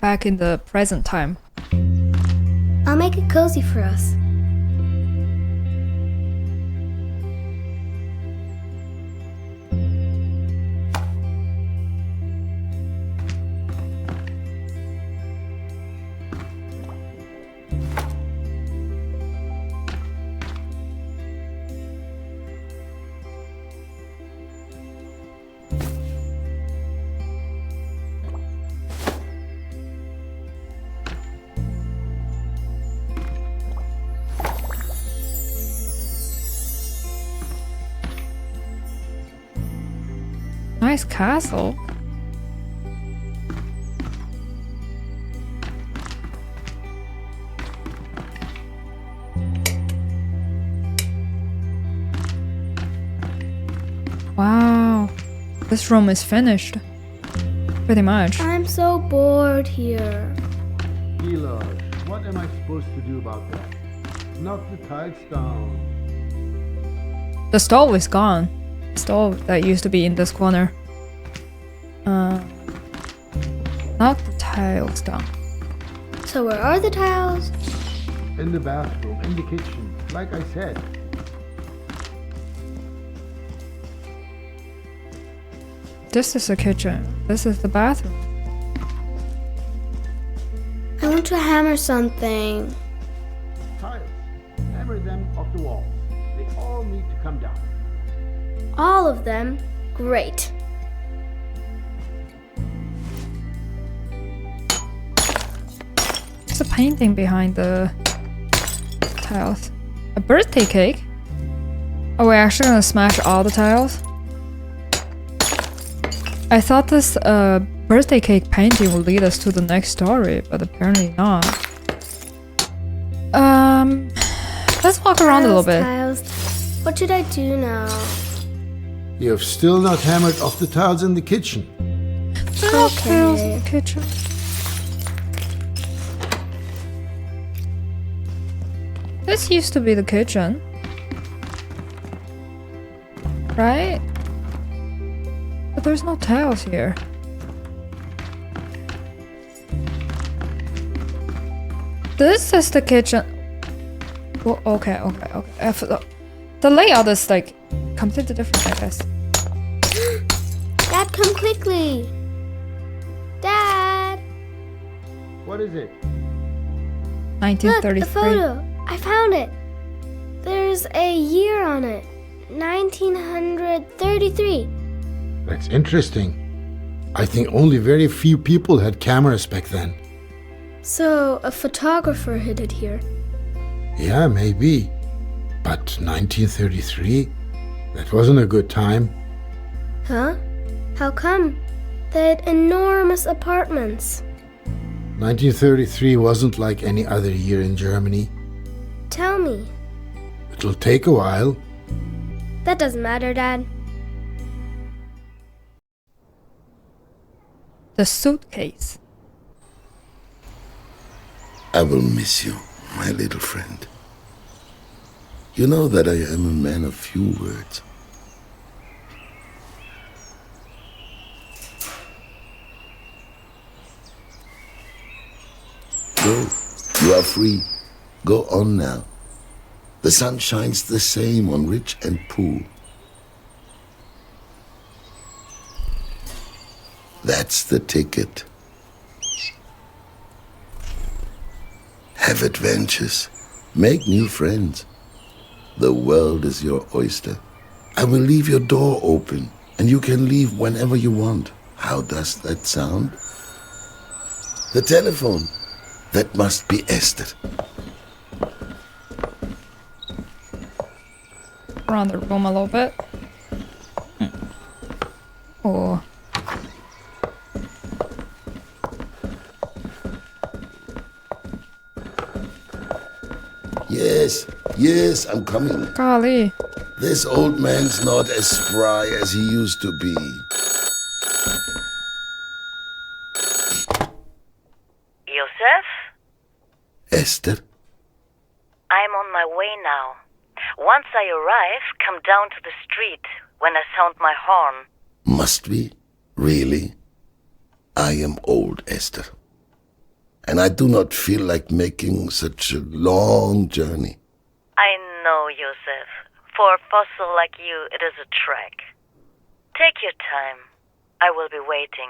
back in the present time. I'll make it cozy for us. Nice castle. Wow, this room is finished. Pretty much. I'm so bored here. Eli, what am I supposed to do about that? Knock the tiles down. The stove is gone. The stove that used to be in this corner. Knock the tiles down. So where are the tiles? In the bathroom, in the kitchen, like I said. This is the kitchen. This is the bathroom. I want to hammer something. Tiles. Hammer them off the walls. They all need to come down. All of them? Great. There's a painting behind the tiles. A birthday cake? Are we actually gonna smash all the tiles? I thought this birthday cake painting would lead us to the next story, but apparently not. Let's walk around a little bit. Tiles. What should I do now? You have still not hammered off the tiles in the kitchen. No tiles in the kitchen. This used to be the kitchen. Right? But there's no tiles here. This is the kitchen. Well, okay. The layout is like completely different, I guess. Dad, come quickly. Dad. What is it? Look, 1933. the photo. I found it. There's a year on it. 1933. That's interesting. I think only very few people had cameras back then. So, a photographer hid it here. Yeah, maybe. But 1933? That wasn't a good time. Huh? How come? They had enormous apartments. 1933 wasn't like any other year in Germany. Tell me. It'll take a while. That doesn't matter, Dad. The suitcase. I will miss you, my little friend. You know that I am a man of few words. Go, you are free. Go on now. The sun shines the same on rich and poor. That's the ticket. Have adventures. Make new friends. The world is your oyster. I will leave your door open, and you can leave whenever you want. How does that sound? The telephone. That must be Esther. Around the room a little bit. Oh. Yes, I'm coming. Golly. This old man's not as spry as he used to be. Joseph? Esther? I'm on my way now. Once I arrive, come down to the street when I sound my horn. Must we? Really? I am old, Esther. and I do not feel like making such a long journey. I know, Joseph. For a fossil like you, it is a trek. Take your time. I will be waiting.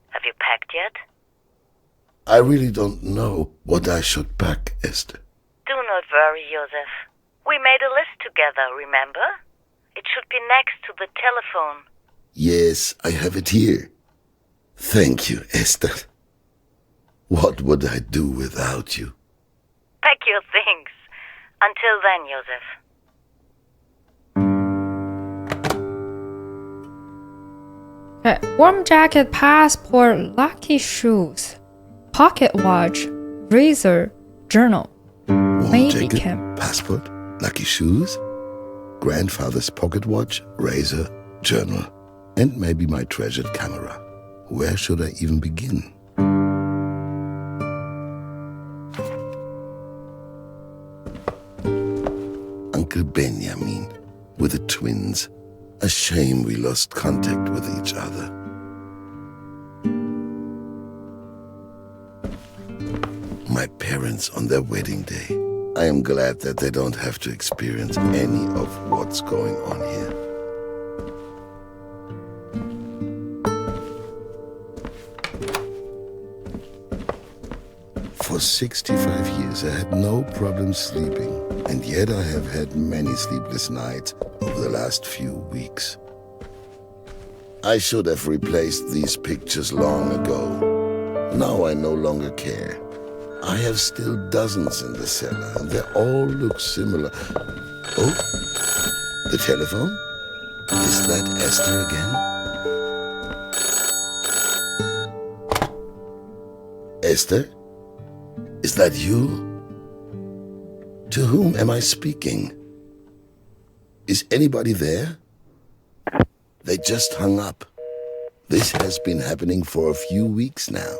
Have you packed yet? I really don't know what I should pack, Esther. Do not worry, Joseph. We made a list together, remember? It should be next to the telephone. Yes, I have it here. Thank you, Esther. What would I do without you? Pack your things. Until then, Joseph. Okay, warm jacket, passport, lucky shoes, pocket watch, razor, journal. Warm Maybe jacket, Kim. passport, lucky shoes, grandfather's pocket watch, razor, journal, and maybe my treasured camera. Where should I even begin? Uncle Benjamin with the twins. A shame we lost contact with each other. My parents on their wedding day. I am glad that they don't have to experience any of what's going on here. For 65 years, I had no problem sleeping, and yet I have had many sleepless nights over the last few weeks. I should have replaced these pictures long ago. Now I no longer care. I have still dozens in the cellar, and they all look similar. Oh, the telephone? Is that Esther again? Esther? Is that you? To whom am I speaking? Is anybody there? They just hung up. This has been happening for a few weeks now.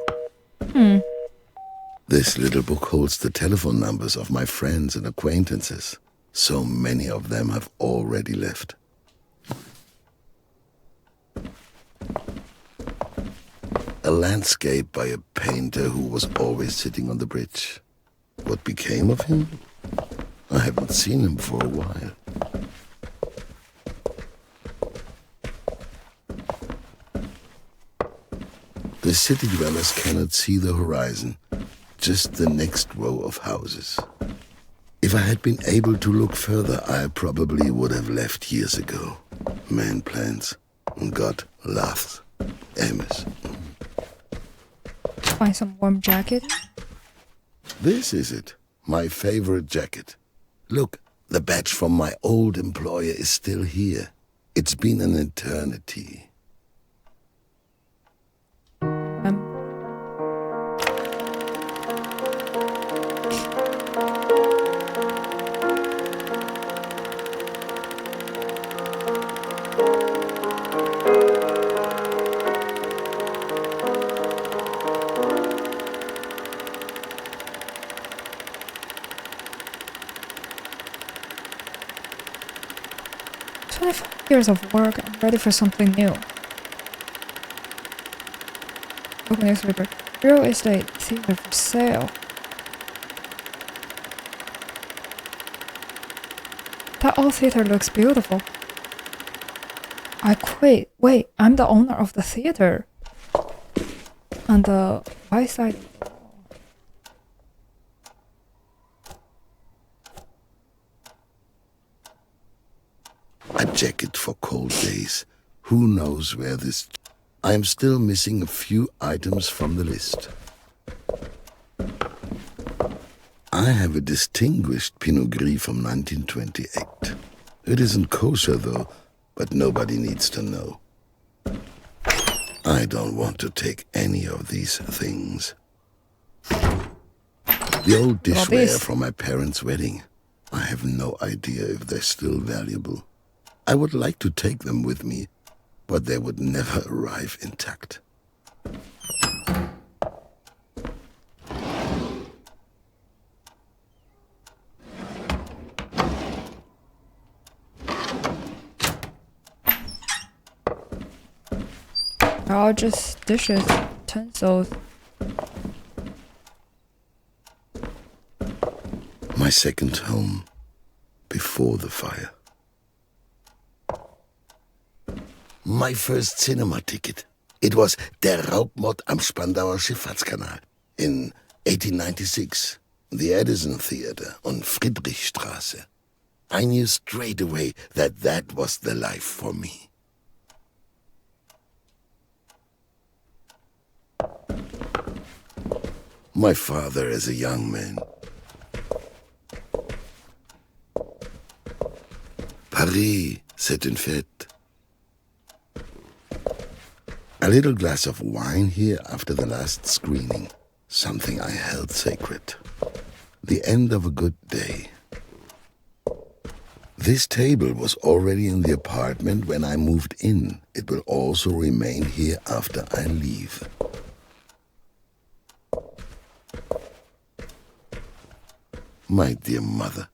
This little book holds the telephone numbers of my friends and acquaintances. So many of them have already left. A landscape by a painter who was always sitting on the bridge. What became of him? I haven't seen him for a while. The city dwellers cannot see the horizon, just the next row of houses. If I had been able to look further, I probably would have left years ago. Man plans, God laughs. Amos. Find some warm jacket. This is it, my favorite jacket. Look, the badge from my old employer is still here. It's been an eternity. Years of work, I'm ready for something new. Local newspaper. Real estate theater for sale. That old theater looks beautiful. I quit. Wait, I'm the owner of the theater. On the right side. A jacket for cold days. Who knows where this... I am still missing a few items from the list. I have a distinguished Pinot Gris from 1928. It isn't kosher, though, but nobody needs to know. I don't want to take any of these things. The old dishware from my parents' wedding. I have no idea if they're still valuable. I would like to take them with me, but they would never arrive intact. They're all just dishes, utensils. My second home before the fire. My first cinema ticket. It was Der Raubmord am Spandauer Schifffahrtskanal in 1896, the Edison Theater on Friedrichstraße. I knew straight away that that was the life for me. My father as a young man. Paris, c'est une fête. A little glass of wine here after the last screening, something I held sacred. The end of a good day. This table was already in the apartment when I moved in. It will also remain here after I leave. My dear mother.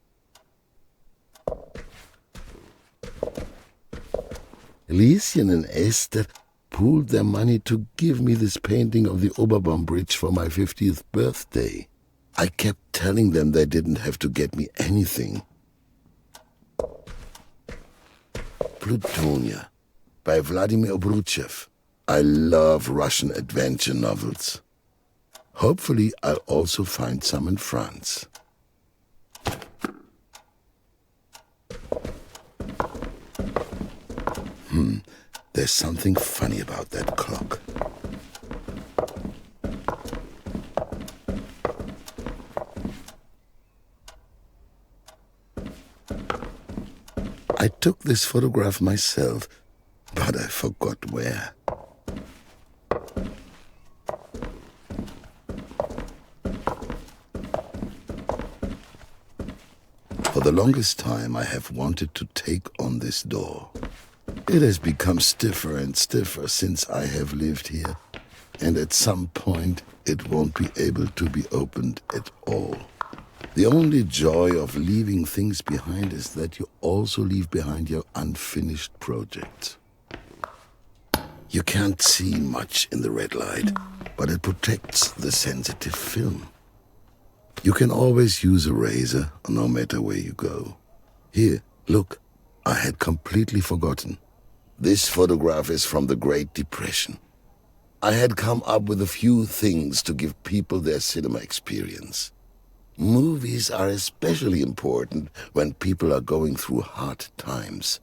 Lieschen and Esther pooled their money to give me this painting of the Oberbaum Bridge for my 50th birthday. I kept telling them they didn't have to get me anything. Plutonia by Vladimir Obruchev. I love Russian adventure novels. Hopefully I'll also find some in France. There's something funny about that clock. I took this photograph myself, but I forgot where. For the longest time, I have wanted to take on this door. It has become stiffer and stiffer since I have lived here, and at some point it won't be able to be opened at all. The only joy of leaving things behind is that you also leave behind your unfinished projects. You can't see much in the red light, but it protects the sensitive film. You can always use a razor, no matter where you go. Here, look, I had completely forgotten. This photograph is from the Great Depression. I had come up with a few things to give people their cinema experience. Movies are especially important when people are going through hard times.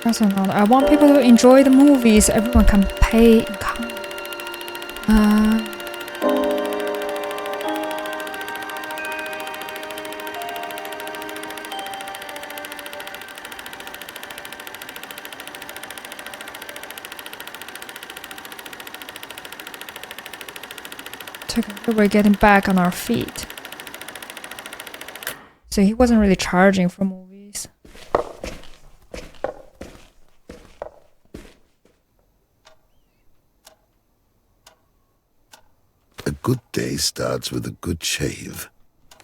Also not. I want people to enjoy the movies. Everyone can pay. We're getting back on our feet. So he wasn't really charging for movies. A good day starts with a good shave.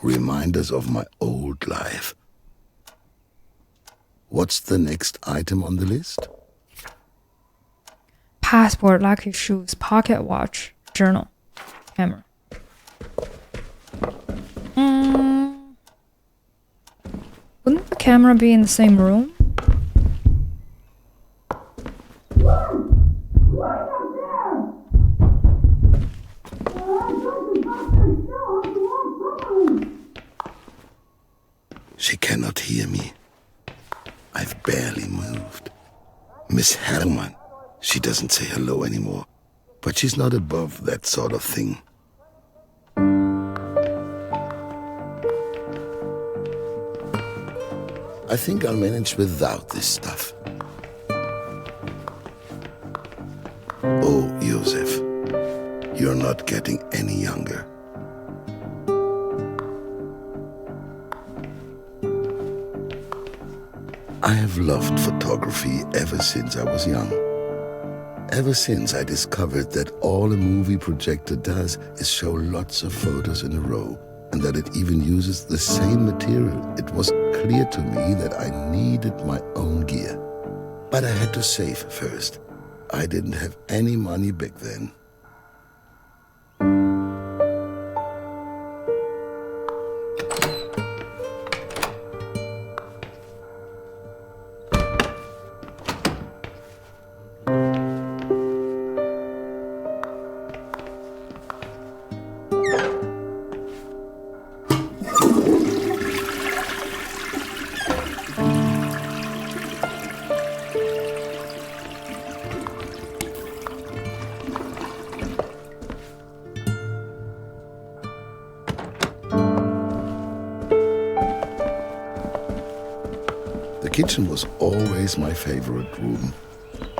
Reminders of my old life. What's the next item on the list? Passport, lucky shoes, pocket watch, journal, camera. Wouldn't the camera be in the same room? She cannot hear me. I've barely moved. Miss Hermann, she doesn't say hello anymore, but she's not above that sort of thing. I think I'll manage without this stuff. Oh, Josef, you're not getting any younger. I have loved photography ever since I was young. Ever since I discovered that all a movie projector does is show lots of photos in a row, and that it even uses the same material, it was clear to me that I needed my own gear. But I had to save first. I didn't have any money back then. The kitchen was always my favorite room,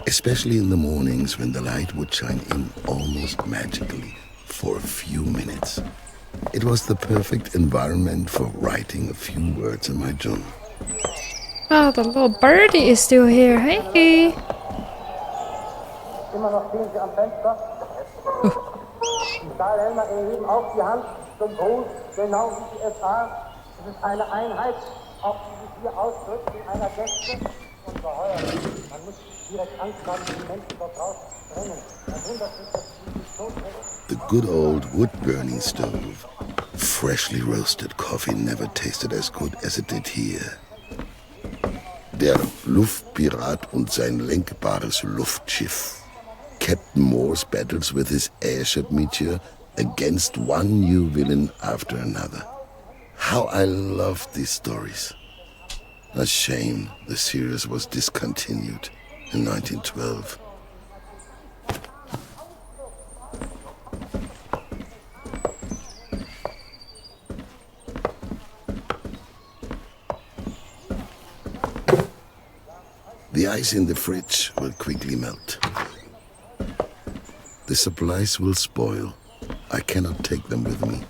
especially in the mornings when the light would shine in almost magically for a few minutes. It was the perfect environment for writing a few words in my journal. Oh, the little birdie is still here. Hey. Immer noch stehen Sie am Fenster. Die Stahlhelmer erheben auch die Hand zum Gruß, genau wie die SA. Es ist eine Einheit, auch die sich hier ausdrückt in einer Gäste und Verheuerung. Man muss direkt Angst haben, die Menschen dort draußen drängen. Man wundert sich, dass sie sich so drängen. The good old wood-burning stove. Freshly roasted coffee never tasted as good as it did here. Der Luftpirat und sein lenkbares Luftschiff. Captain Morse battles with his airship Meteor against one new villain after another. How I loved these stories. A shame the series was discontinued in 1912. The ice in the fridge will quickly melt. The supplies will spoil. I cannot take them with me.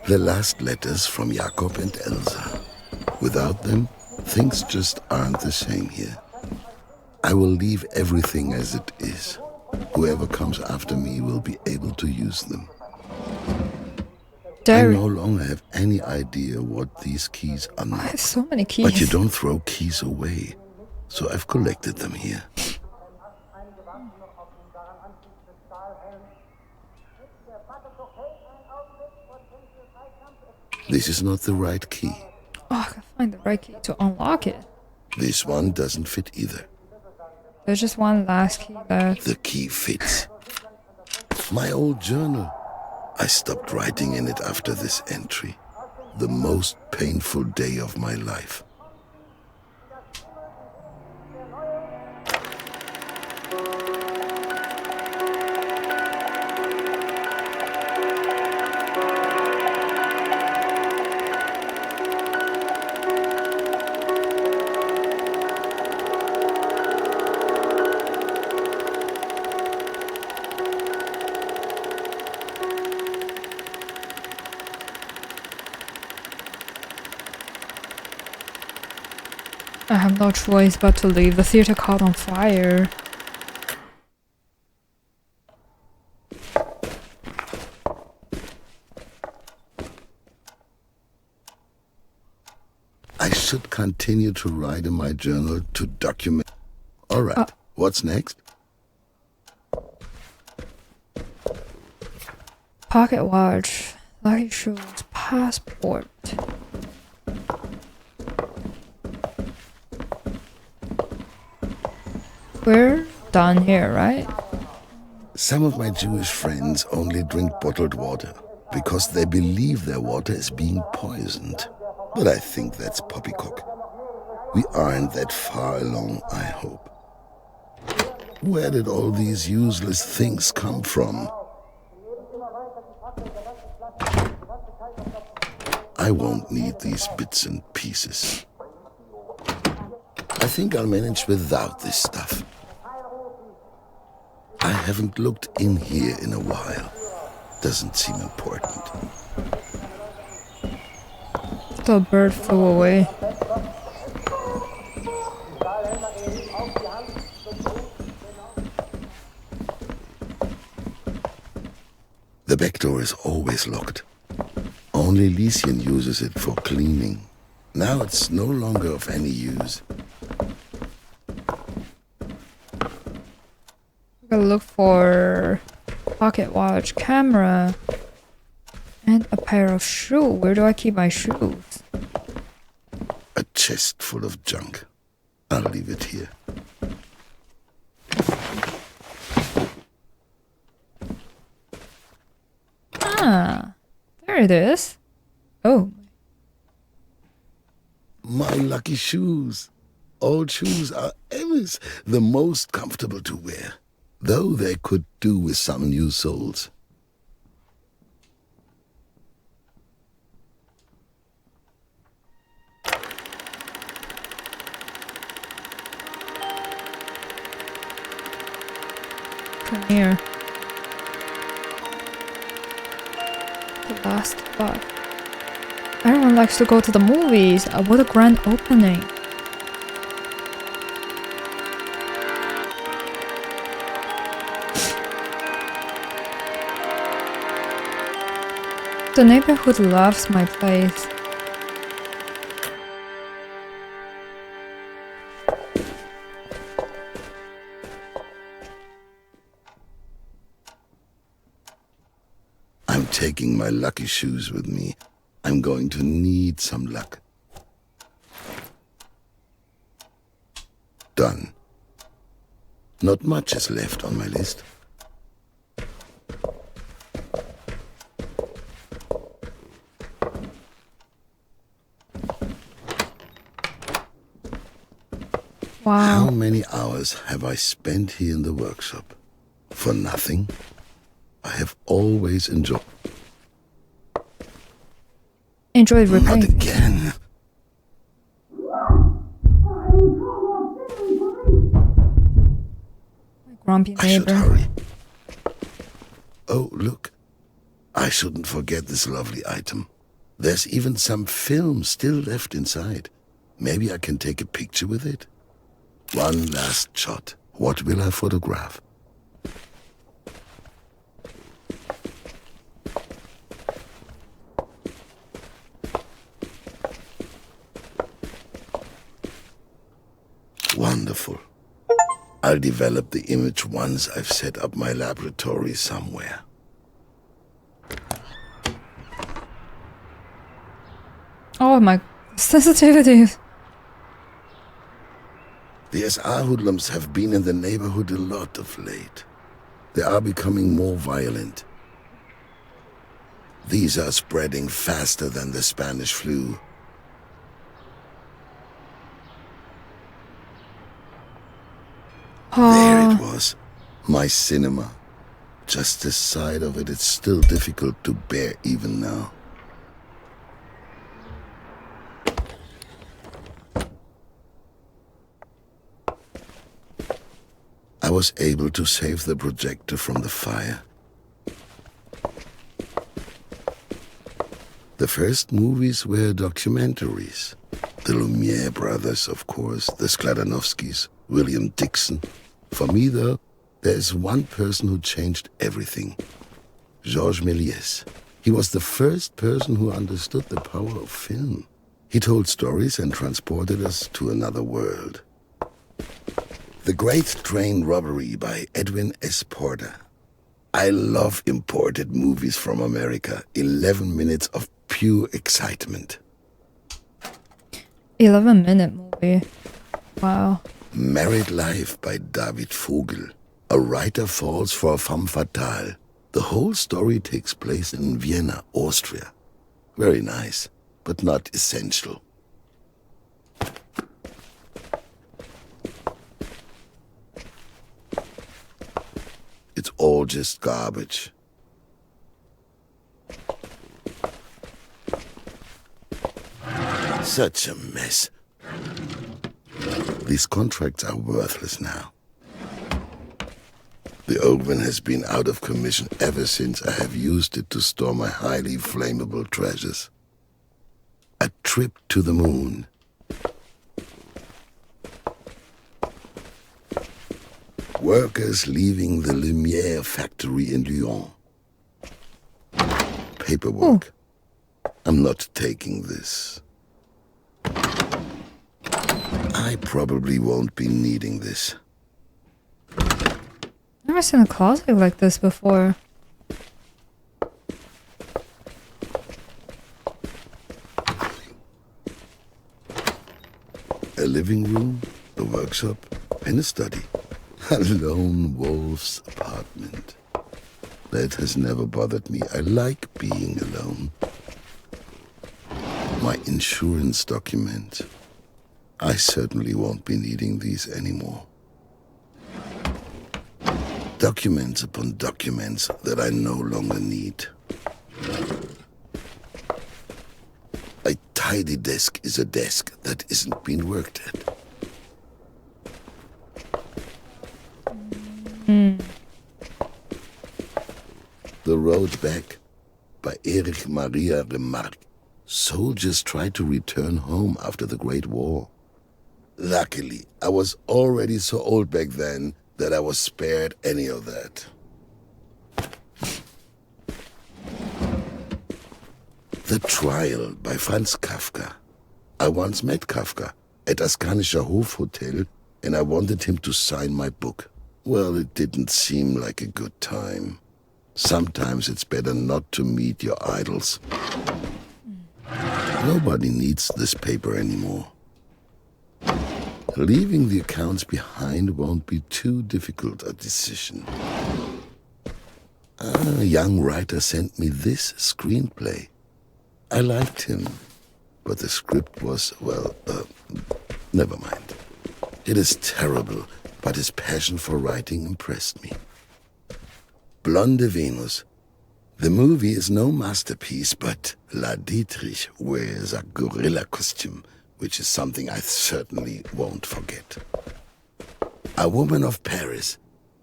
The last letters from Jakob and Elsa. Without them, things just aren't the same here. I will leave everything as it is. Whoever comes after me will be able to use them. Diary. I no longer have any idea what these keys are. Why so many keys? But you don't throw keys away. So I've collected them here. This is not the right key. Oh, I can find the right key to unlock it. This one doesn't fit either. There's just one last key left. The key fits. My old journal. I stopped writing in it after this entry. The most painful day of my life. I have no choice but to leave. The theater caught on fire. I should continue to write in my journal to document. All right, what's next? Pocket watch, lucky shoes, passport. We're done here, right? Some of my Jewish friends only drink bottled water because they believe their water is being poisoned. But I think that's poppycock. We aren't that far along, I hope. Where did all these useless things come from? I won't need these bits and pieces. I think I'll manage without this stuff. I haven't looked in here in a while. Doesn't seem important. The bird flew away. The back door is always locked. Only Lysian uses it for cleaning. Now it's no longer of any use. Gotta look for pocket watch, camera, and a pair of shoes. Where do I keep my shoes? A chest full of junk. I'll leave it here. Ah, there it is. Oh. My lucky shoes. Old shoes are always the most comfortable to wear, though they could do with some new soles. Premiere. The last part. Everyone likes to go to the movies. What a grand opening. The neighborhood loves my place. I'm taking my lucky shoes with me. I'm going to need some luck. Done. Not much is left on my list. Wow. How many hours have I spent here in the workshop? For nothing? I have always enjoyed... Enjoyed Not repairing. again. Grumpy I should neighbor. hurry. Oh, look. I shouldn't forget this lovely item. There's even some film still left inside. Maybe I can take a picture with it? One last shot. What will I photograph? Wonderful. I'll develop the image once I've set up my laboratory somewhere. Oh my sensitivity. The SR hoodlums have been in the neighborhood a lot of late. They are becoming more violent. These are spreading faster than the Spanish flu. There it was. My cinema. Just the sight of it is still difficult to bear even now. I was able to save the projector from the fire. The first movies were documentaries. The Lumiere brothers, of course, the Skladanovskys, William Dixon. For me, though, there is one person who changed everything. Georges Méliès. He was the first person who understood the power of film. He told stories and transported us to another world. The Great Train Robbery by Edwin S. Porter. I love imported movies from America. 11 minutes of pure excitement. 11-minute movie. Wow. Married Life by David Vogel. A writer falls for a femme fatale. The whole story takes place in Vienna, Austria. Very nice, but not essential. It's all just garbage. Such a mess. These contracts are worthless now. The oven has been out of commission ever since I have used it to store my highly flammable treasures. A trip to the moon. Workers leaving the Lumiere factory in Lyon. Paperwork. I'm not taking this. I probably won't be needing this. Never seen a closet like this before. A living room, a workshop, and a study. A lone wolf's apartment. That has never bothered me. I like being alone. My insurance document. I certainly won't be needing these anymore. Documents upon documents that I no longer need. A tidy desk is a desk that isn't being worked at. The Road Back by Erich Maria Remarque. Soldiers tried to return home after the Great War. Luckily, I was already so old back then that I was spared any of that. The Trial by Franz Kafka. I once met Kafka at Askanischer Hofhotel and I wanted him to sign my book. Well, it didn't seem like a good time. Sometimes it's better not to meet your idols. Nobody needs this paper anymore. Leaving the accounts behind won't be too difficult a decision. A young writer sent me this screenplay. I liked him, but the script was, well, never mind. It is terrible, but his passion for writing impressed me. Blonde Venus. The movie is no masterpiece, but La Dietrich wears a gorilla costume, which is something I certainly won't forget. A Woman of Paris.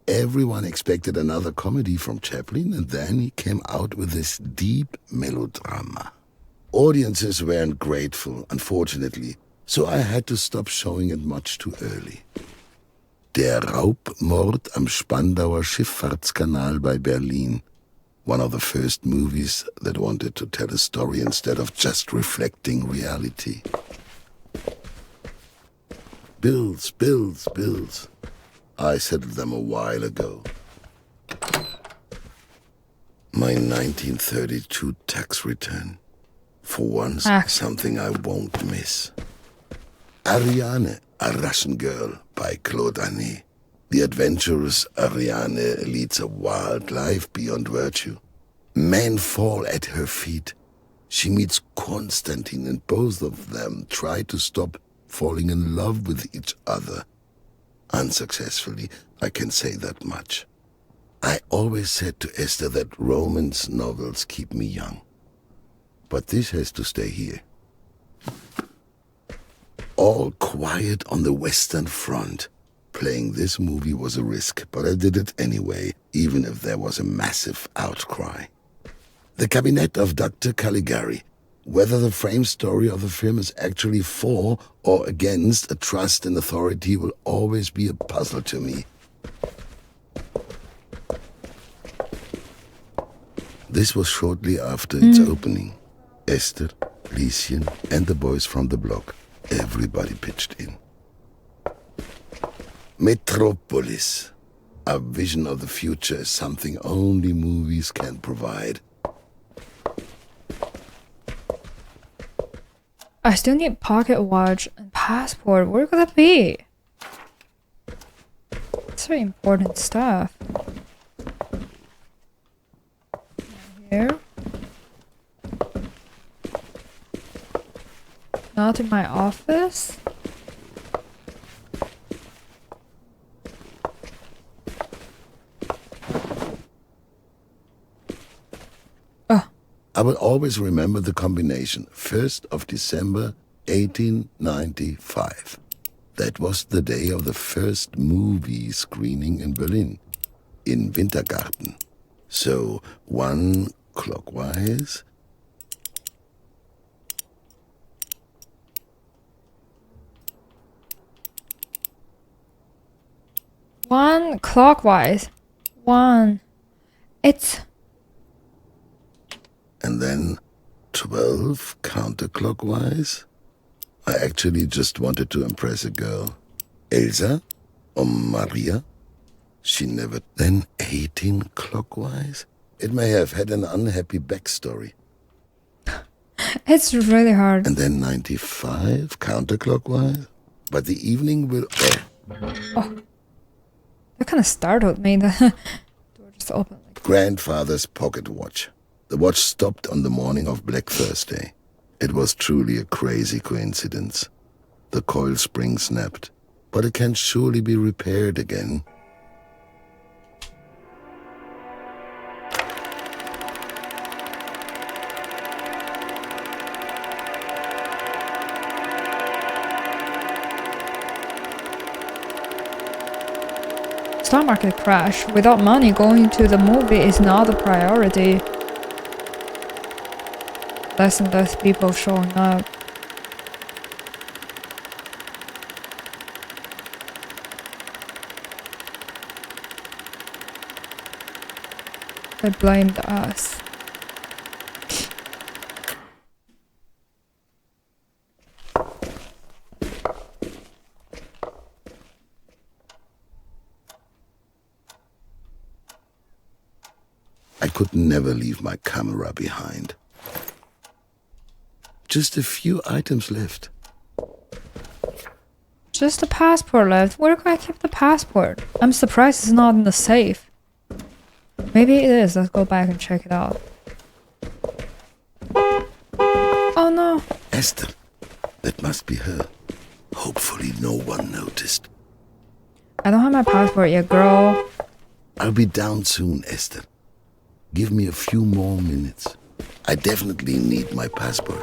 Everyone expected another comedy from Chaplin, and then he came out with this deep melodrama. Audiences weren't grateful, unfortunately, so I had to stop showing it much too early. Der Raubmord am Spandauer Schifffahrtskanal by Berlin. One of the first movies that wanted to tell a story instead of just reflecting reality. Bills, bills, bills. I settled them a while ago. My 1932 tax return. For once, something I won't miss. Ariane, a Russian girl by Claude Anet. The adventurous Ariane leads a wild life beyond virtue. Men fall at her feet. She meets Constantine and both of them try to stop falling in love with each other. Unsuccessfully, I can say that much. I always said to Esther that romance novels keep me young. But this has to stay here. All Quiet on the Western Front. Playing this movie was a risk, but I did it anyway, even if there was a massive outcry. The Cabinet of Dr. Caligari. Whether the frame story of the film is actually for or against a trust in authority will always be a puzzle to me. This was shortly after its opening. Esther, Lieschen, and the boys from the block. Everybody pitched in. Metropolis. A vision of the future is something only movies can provide. I still need pocket watch and passport. Where could that be? It's very important stuff. Here. Not in my office. I will always remember the combination. 1st of December, 1895. That was the day of the first movie screening in Berlin, in Wintergarten. So, 1 clockwise. One clockwise. One. It's... And then 12 counterclockwise. I actually just wanted to impress a girl. Elsa or Maria? She never. Then 18 clockwise? It may have had an unhappy backstory. It's really hard. And then 95 counterclockwise? But the evening will. Oh. That kind of startled me. The door just opened. Grandfather's pocket watch. The watch stopped on the morning of Black Thursday. It was truly a crazy coincidence. The coil spring snapped, but it can surely be repaired again. Stock market crash. Without money, going to the movie is not a priority. Less and less people showing up. They blamed us. I could never leave my camera behind. Just a few items left. Just the passport left. Where can I keep the passport? I'm surprised it's not in the safe. Maybe it is. Let's go back and check it out. Oh no. Esther, that must be her. Hopefully no one noticed. I don't have my passport yet, girl. I'll be down soon, Esther. Give me a few more minutes. I definitely need my passport.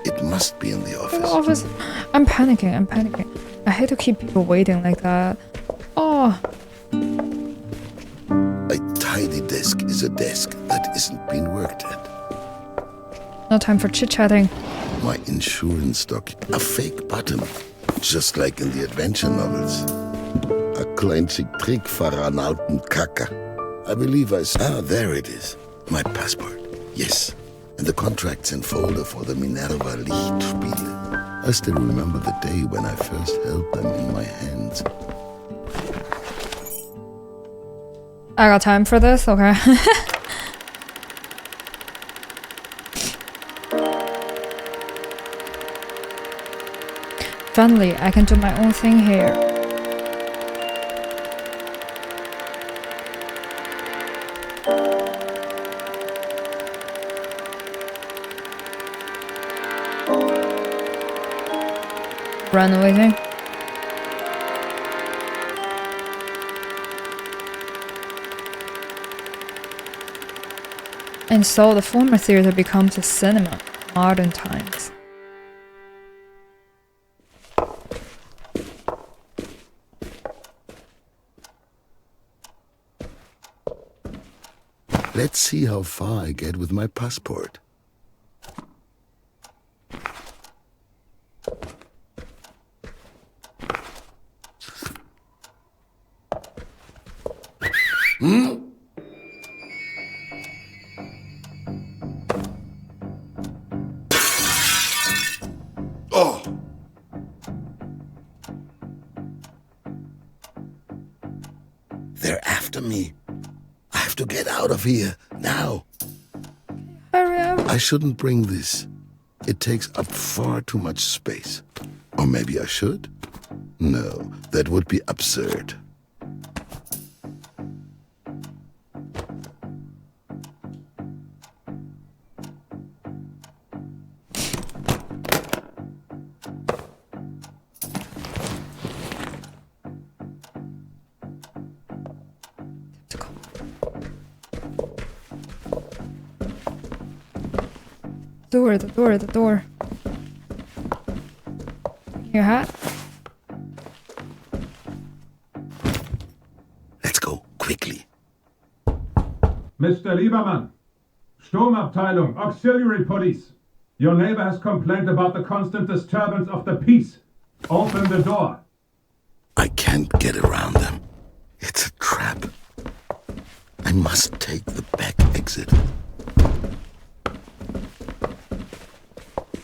It must be in the office. I'm panicking. I hate to keep people waiting like that. Oh. A tidy desk is a desk that isn't being worked at. No time for chit-chatting. My insurance document. A fake button. Just like in the adventure novels. A kleinzig Trick für einen alten Kacker. I believe I saw. Ah, there it is. My passport. Yes. And the contracts and folder for the Minerva Lichtspiele. I still remember the day when I first held them in my hands. I got time for this? Okay. Finally, I can do my own thing here. Run away thing. And so the former theater becomes a cinema, modern times. Let's see how far I get with my passport. Oh! They're after me. I have to get out of here, now. Hurry up. I shouldn't bring this. It takes up far too much space. Or maybe I should? No, that would be absurd. The door. Your hat? Let's go, quickly. Mr. Liebermann, Sturmabteilung, Auxiliary Police. Your neighbor has complained about the constant disturbance of the peace. Open the door. I can't get around them. It's a trap. I must take the back exit.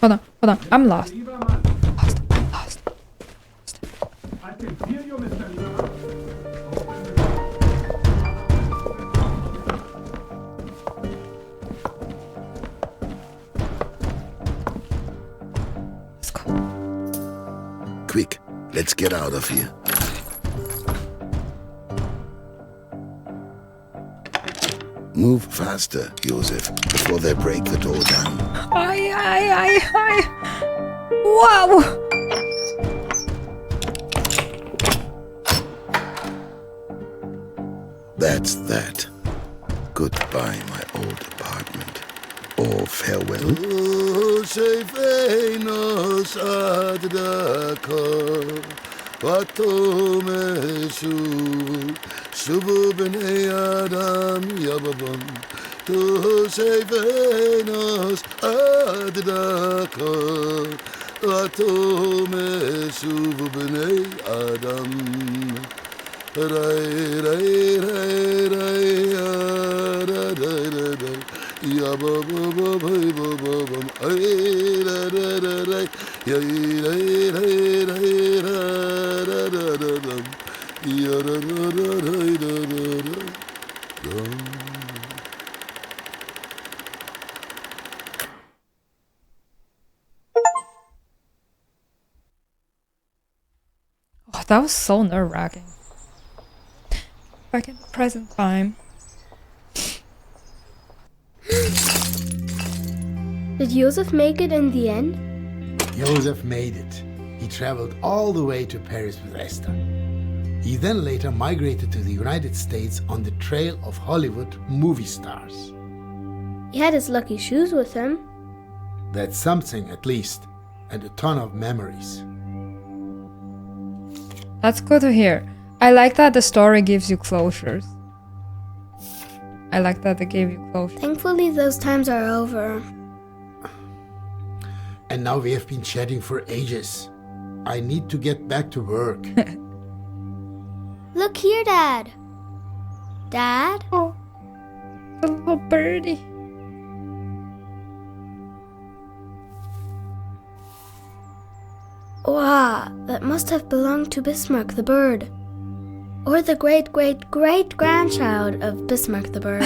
Hold on. I'm lost. Liebermann, Lost. I can hear you, Mr. Liebermann. Let's go. Quick, let's get out of here. Move faster, Joseph, before they break the door down. Ay. Wow. That's that. Goodbye, my old apartment. Or farewell. Oh, that was so nerve-wracking. Back in the present time. Did Joseph make it in the end? Joseph made it. He traveled all the way to Paris with Esther. He then later migrated to the United States on the trail of Hollywood movie stars. He had his lucky shoes with him. That's something, at least, and a ton of memories. That's good to hear. I like that the story gives you closures. I like that they gave you closure. Thankfully, those times are over. And now we have been chatting for ages. I need to get back to work. Look here, Dad. Dad? Oh, the little birdie. Wow, that must have belonged to Bismarck the bird. Or the great-great-great-grandchild of Bismarck the bird.